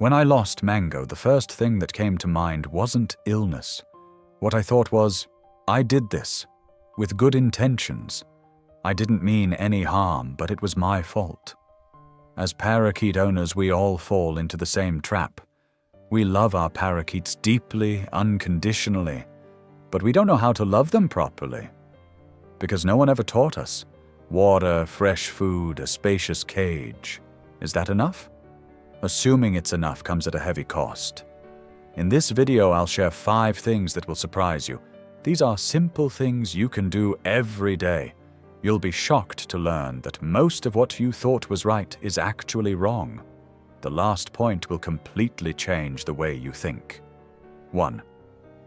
When I lost Mango, the first thing that came to mind wasn't illness. What I thought was, I did this with good intentions. I didn't mean any harm, but it was my fault. As parakeet owners, we all fall into the same trap. We love our parakeets deeply, unconditionally, but we don't know how to love them properly. Because no one ever taught us. Water, fresh food, a spacious cage. Is that enough? Assuming it's enough comes at a heavy cost. In this video, I'll share 5 things that will surprise you. These are simple things you can do every day. You'll be shocked to learn that most of what you thought was right is actually wrong. The last point will completely change the way you think. 1.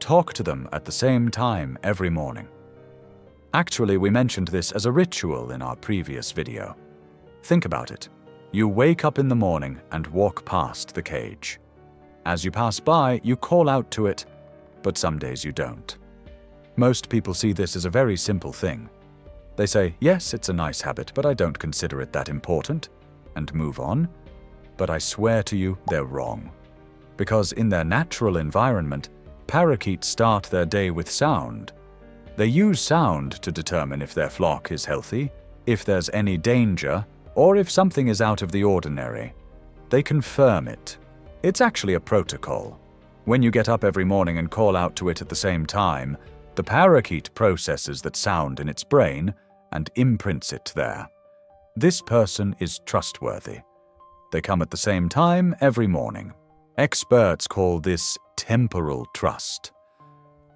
Talk to them at the same time every morning. Actually, we mentioned this as a ritual in our previous video. Think about it. You wake up in the morning and walk past the cage. As you pass by, you call out to it, but some days you don't. Most people see this as a very simple thing. They say, yes, it's a nice habit, but I don't consider it that important, and move on. But I swear to you, they're wrong. Because in their natural environment, parakeets start their day with sound. They use sound to determine if their flock is healthy, if there's any danger, or if something is out of the ordinary. They confirm it. It's actually a protocol. When you get up every morning and call out to it at the same time, the parakeet processes that sound in its brain and imprints it there. This person is trustworthy. They come at the same time every morning. Experts call this temporal trust.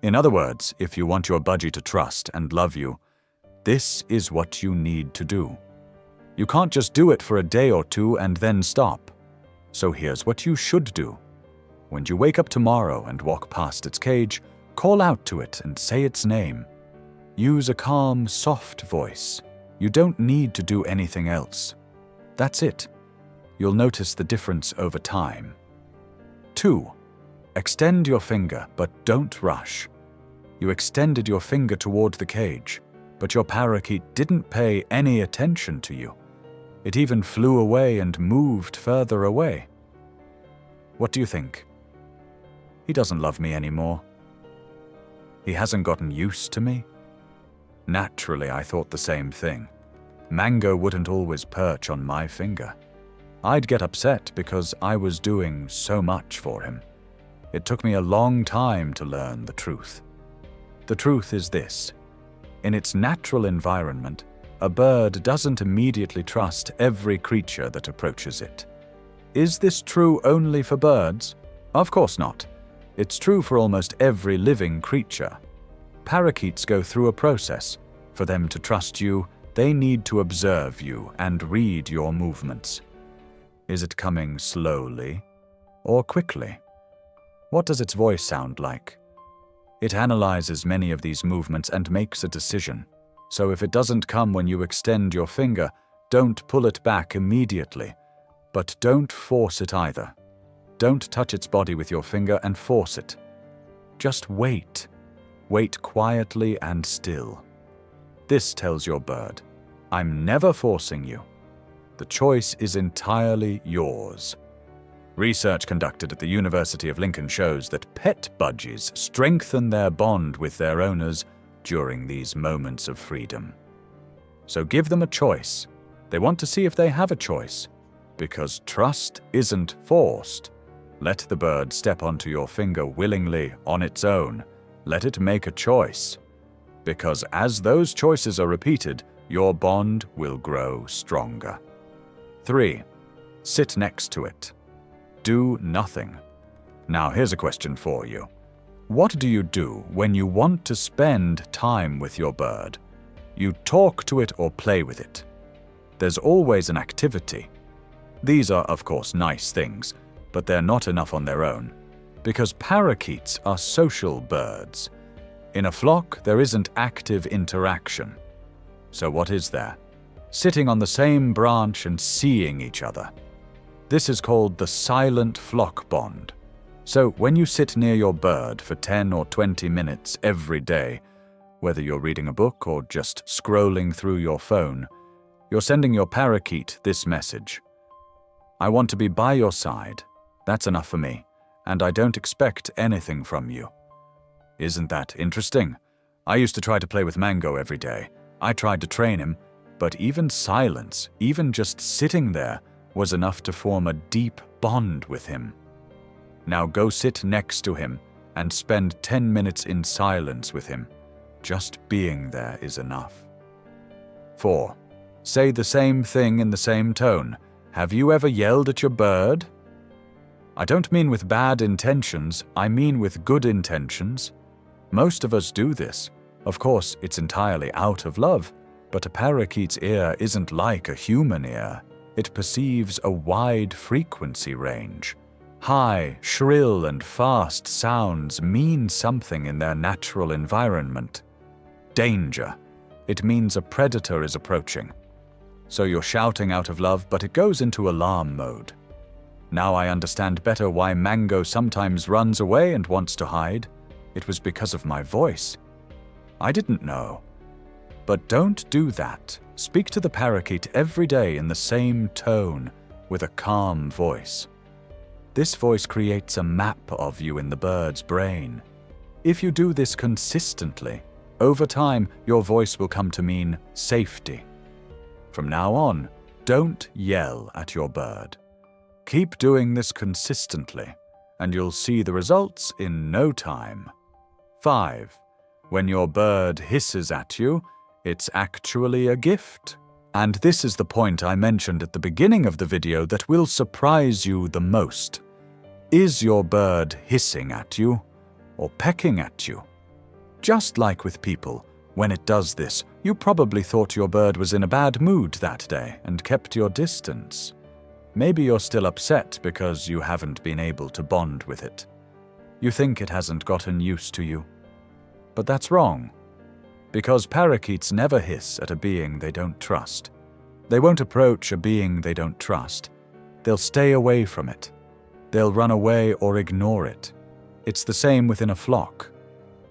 In other words, if you want your budgie to trust and love you, this is what you need to do. You can't just do it for a day or two and then stop. So here's what you should do. When you wake up tomorrow and walk past its cage, call out to it and say its name. Use a calm, soft voice. You don't need to do anything else. That's it. You'll notice the difference over time. 2. Extend your finger, but don't rush. You extended your finger toward the cage, but your parakeet didn't pay any attention to you. It even flew away and moved further away. What do you think? He doesn't love me anymore. He hasn't gotten used to me. Naturally, I thought the same thing. Mango wouldn't always perch on my finger. I'd get upset because I was doing so much for him. It took me a long time to learn the truth. The truth is this. In its natural environment, a bird doesn't immediately trust every creature that approaches it. Is this true only for birds? Of course not. It's true for almost every living creature. Parakeets go through a process. For them to trust you, they need to observe you and read your movements. Is it coming slowly or quickly? What does its voice sound like? It analyzes many of these movements and makes a decision. So if it doesn't come when you extend your finger, don't pull it back immediately. But don't force it either. Don't touch its body with your finger and force it. Just wait. Wait quietly and still. This tells your bird, I'm never forcing you. The choice is entirely yours. Research conducted at the University of Lincoln shows that pet budgies strengthen their bond with their owners during these moments of freedom. So give them a choice. They want to see if they have a choice. Because trust isn't forced. Let the bird step onto your finger willingly on its own. Let it make a choice. Because as those choices are repeated, your bond will grow stronger. 3. Sit next to it. Do nothing. Now here's a question for you. What do you do when you want to spend time with your bird? You talk to it or play with it. There's always an activity. These are, of course, nice things, but they're not enough on their own. Because parakeets are social birds. In a flock, there isn't active interaction. So what is there? Sitting on the same branch and seeing each other. This is called the silent flock bond. So when you sit near your bird for 10 or 20 minutes every day, whether you're reading a book or just scrolling through your phone, you're sending your parakeet this message. I want to be by your side, That's enough for me, and I don't expect anything from you. Isn't that interesting? I used to try to play with Mango every day. I tried to train him, but even silence, even just sitting there, was enough to form a deep bond with him. Now go sit next to him and spend 10 minutes in silence with him. Just being there is enough. 4. Say the same thing in the same tone. Have you ever yelled at your bird? I don't mean with bad intentions, I mean with good intentions. Most of us do this. Of course, it's entirely out of love, but a parakeet's ear isn't like a human ear. It perceives a wide frequency range. High, shrill, and fast sounds mean something in their natural environment. Danger. It means a predator is approaching. So you're shouting out of love, but it goes into alarm mode. Now I understand better why Mango sometimes runs away and wants to hide. It was because of my voice. I didn't know. But don't do that. Speak to the parakeet every day in the same tone, with a calm voice. This voice creates a map of you in the bird's brain. If you do this consistently, over time your voice will come to mean safety. From now on, don't yell at your bird. Keep doing this consistently, and you'll see the results in no time. 5. When your bird hisses at you, it's actually a gift. And this is the point I mentioned at the beginning of the video that will surprise you the most. Is your bird hissing at you or pecking at you? Just like with people, when it does this, you probably thought your bird was in a bad mood that day and kept your distance. Maybe you're still upset because you haven't been able to bond with it. You think it hasn't gotten used to you. But that's wrong, because parakeets never hiss at a being they don't trust. They won't approach a being they don't trust. They'll stay away from it. They'll run away or ignore it. It's the same within a flock.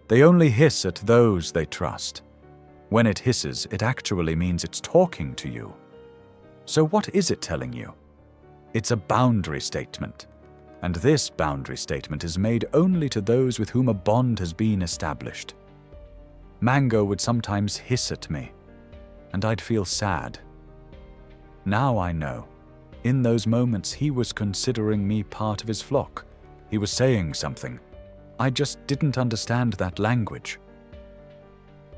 They only hiss at those they trust. When it hisses, it actually means it's talking to you. So what is it telling you? It's a boundary statement. And this boundary statement is made only to those with whom a bond has been established. Mango would sometimes hiss at me, and I'd feel sad. Now I know. In those moments, he was considering me part of his flock. He was saying something. I just didn't understand that language.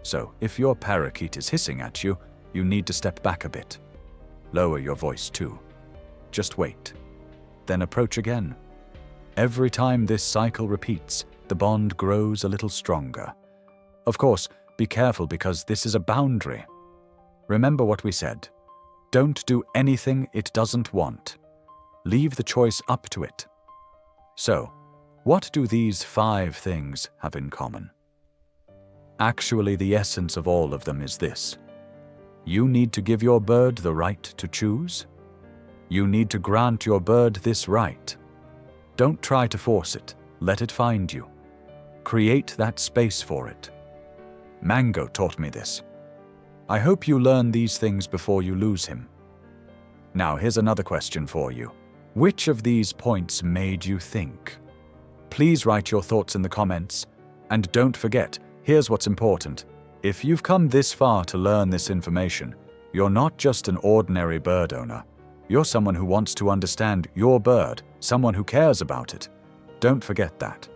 So, if your parakeet is hissing at you, you need to step back a bit. Lower your voice too. Just wait. Then approach again. Every time this cycle repeats, the bond grows a little stronger. Of course, be careful because this is a boundary. Remember what we said. Don't do anything it doesn't want. Leave the choice up to it. So, what do these 5 things have in common? Actually, the essence of all of them is this. You need to give your bird the right to choose. You need to grant your bird this right. Don't try to force it. Let it find you. Create that space for it. Mango taught me this. I hope you learn these things before you lose him. Now, here's another question for you. Which of these points made you think? Please write your thoughts in the comments. And don't forget, here's what's important. If you've come this far to learn this information, you're not just an ordinary bird owner. You're someone who wants to understand your bird, someone who cares about it. Don't forget that.